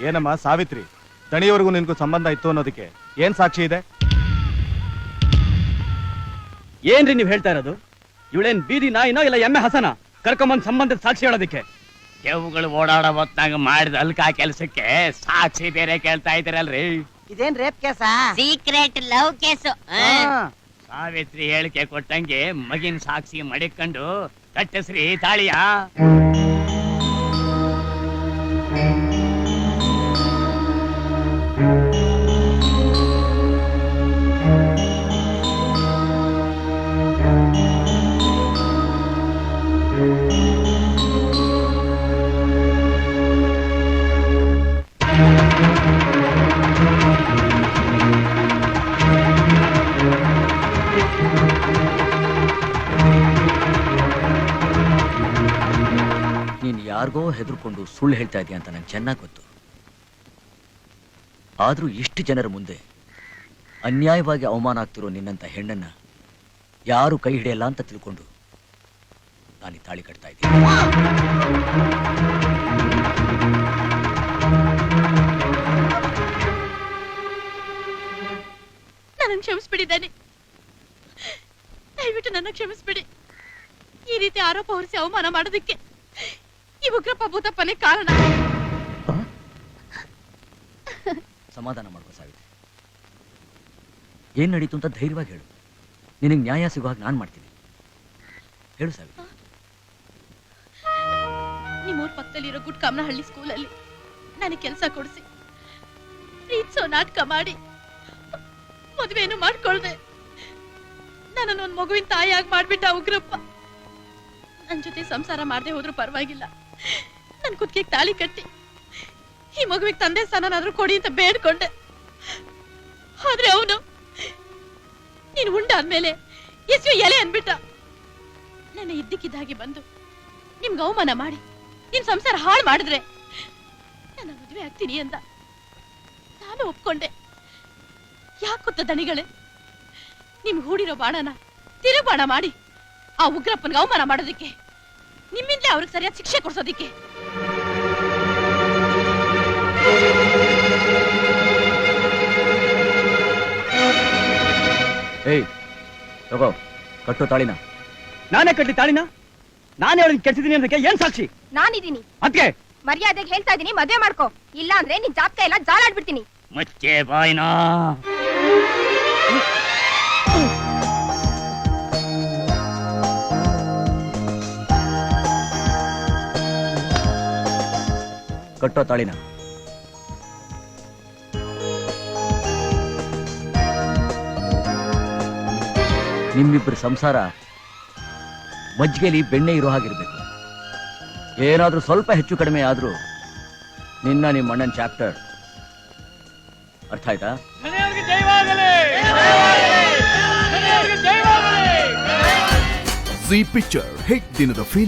ಏನಮ್ಮ ಸಾವಿತ್ರಿ, ದಣಿಯವರೆಗೂ ನಿನ್ಗೂ ಸಂಬಂಧ ಇತ್ತು ಅನ್ನೋದಕ್ಕೆ ಏನ್ ಸಾಕ್ಷಿ ಇದೆ? ಏನ್ರಿ ನೀವ್ ಹೇಳ್ತಾ ಇರೋದು? ಇವಳೇನ್ ಬೀದಿ ನಾಯಿನೋ ಇಲ್ಲ ಎಮ್ಮೆ ಹಸನ ಕರ್ಕೊಂಬಂದ್ ಸಂಬಂಧದ ಸಾಕ್ಷಿ ಹೇಳೋದಕ್ಕೆ? ಕೆವುಗಳು ಓಡಾಡೋ ಹೊತ್ನಾಗ ಮಾಡಿದ ಅಲ್ಕಾ ಕೆಲ್ಸಕ್ಕೆ ಸಾಕ್ಷಿ ಬೇರೆ ಕೇಳ್ತಾ ಇದ್ದೀರಲ್ರಿ. ಇದೇನ್ ರೇಪ್ ಕೇಸ? Secret love case. ಸಾವಿತ್ರಿ ಹೇಳಿಕೆ ಕೊಟ್ಟಂಗೆ ಮಗಿನ ಸಾಕ್ಷಿ ಮಡಿಕೊಂಡು ಕಟ್ಟಿಸ್ರಿ ತಾಳಿಯ. ನೀನ್ ಯಾರಿಗೋ ಹೆದರ್ಕೊಂಡು ಸುಳ್ಳು ಹೇಳ್ತಾ ಇದೀಯ ಅಂತ ನಂಗೆ ಚೆನ್ನಾಗಿ ಗೊತ್ತು. ಆದ್ರೂ ಇಷ್ಟು ಜನರ ಮುಂದೆ ಅನ್ಯಾಯವಾಗಿ ಅವಮಾನ ಆಗ್ತಿರೋ ನಿನ್ನಂತ ಹೆಣ್ಣನ್ನ ಯಾರು ಕೈ ಹಿಡಿಯಲ್ಲ ಅಂತ ತಿಳ್ಕೊಂಡು ನಾನು ಈ ತಾಳಿ ಕಟ್ತಾ ಇದ್ದೀನಿ. ನನ್ನ ಕ್ಷಮಿಸ್ಬಿಡಿದ್ದಾನೆ. ದಯವಿಟ್ಟು ನನ್ನ ಕ್ಷಮಿಸ್ಬಿಡಿ. ಈ ರೀತಿ ಆರೋಪ ಹೊರಿಸಿ ಅವಮಾನ ಮಾಡೋದಕ್ಕೆ ಈ ಉಗ್ರಪ್ಪ ಭೂತಪ್ಪನೇ ಕಾರಣ. ಸಮಾಧಾನ ಮಾಡ್ಕೋ ಸಾವಿತ್ರಿ. ಏನ್ ನಡೀತು ಅಂತ ಧೈರ್ಯವಾಗಿ ಹೇಳು. ನಿನಗೆ ನ್ಯಾಯ ಸಿಗುವಾಗ ನಾನು ಮಾಡ್ತೀನಿ. ಹೇಳು ಸಾವಿತ್ರಿ. ನಿಮ್ಮೂರ್ ಪಕ್ಕದಲ್ಲಿರೋ ಗುಡ್ಕಮ್ಮನಹಳ್ಳಿ ಸ್ಕೂಲಲ್ಲಿ ನನಗೆ ಕೆಲಸ ಕೊಡಿಸಿ ಪ್ರೀತಿಸೋ ನಾಟಕ ಮಾಡಿ ಮದುವೆಯನ್ನು ಮಾಡ್ಕೊಳ್ದೆ ನನ್ನನ್ನು ಒಂದು ಮಗುವಿನ ತಾಯಿಯಾಗಿ ಮಾಡ್ಬಿಟ್ಟ ಉಗ್ರಪ್ಪ. ನನ್ನ ಜೊತೆ ಸಂಸಾರ ಮಾಡದೆ ಹೋದ್ರೂ ಪರವಾಗಿಲ್ಲ, ನನ್ ಕುತ್ತಿಗೆಗೆ ತಾಳಿ ಕಟ್ಟಿ ಈ ಮಗುವಿಗೆ ತಂದೆ ಸ್ಥಾನನಾದ್ರೂ ಕೊಡಿ ಅಂತ ಬೇಡ್ಕೊಂಡೆ. ಆದ್ರೆ ಅವನು ನೀನು ಉಂಡಾದ್ಮೇಲೆ ಎಸ್ವಿ ಎಲೆ ಅನ್ಬಿಟ್ಟ. ನನ್ನ ಇದ್ದಕ್ಕಿದ್ದಾಗಿ ಬಂದು ನಿಮ್ಗೆ ಅವಮಾನ ಮಾಡಿ ನಿಮ್ ಸಂಸಾರ ಹಾಳು ಮಾಡಿದ್ರೆ ನನ್ನ ಮದುವೆ ಆಗ್ತೀನಿ ಅಂತ ನಾನು ಒಪ್ಕೊಂಡೆ. ಯಾಕೊತ್ತ ದಣಿಗಳೇ, ನಿಮ್ಗೆ ಹೂಡಿರೋ ಬಾಣನ ತಿರುಬಾಣ ಮಾಡಿ ಆ ಉಗ್ರಪ್ಪನ್ಗೆ ಅವಮಾನ ಮಾಡೋದಿಕ್ಕೆ, ನಿಮ್ಮಿಂದಲೇ ಅವ್ರಿಗೆ ಸರಿಯಾದ ಶಿಕ್ಷೆ ಕೊಡ್ಸೋದಿಕ್ಕೆ. ಏಯ್ ತಗೋ, ಕಟ್ಟೋ ತಾಳಿನ. ನಾನೇ ಕಟ್ಟಿ ತಾಳಿನ? ನಾನೇ ಅವಳಿಗೆ ಕೆಡ್ಸಿದೀನಿ ಅನ್ನೋದಕ್ಕೆ ಏನ್ ಸಾಕ್ಷಿ? ನಾನಿದ್ದೀನಿ. ಅದಕ್ಕೆ ಮರ್ಯಾದೆಗೆ ಹೇಳ್ತಾ ಇದೀನಿ, ಮದುವೆ ಮಾಡ್ಕೋ. ಇಲ್ಲ ಅಂದ್ರೆ ನಿನ್ ಜಾತಕ ಎಲ್ಲ ಜಾಲಾಡ್ಬಿಡ್ತೀನಿ. ಮುಚ್ಚೆ ಬಾಯ್ನಾ. ಕಟ್ಟೋ ತಾಳಿನ. ನಿಮ್ಮಿಬ್ಬರ ಸಂಸಾರ ಮಜ್ಜಿಗೆಲಿ ಬೆಣ್ಣೆ ಇರೋ ಹಾಗಿರ್ಬೇಕು. ಏನಾದ್ರೂ ಸ್ವಲ್ಪ ಹೆಚ್ಚು ಕಡಿಮೆ ಆದ್ರೂ ನಿನ್ನ ನಿಮ್ಮ ಅಣ್ಣನ ಚಾಪ್ಟರ್ ಅರ್ಥ ಆಯ್ತಾ? ಜಿ ಪಿಕ್ಚರ್ ಹಿಟ್ ದಿನದ ಫಿಲ್ಮ್.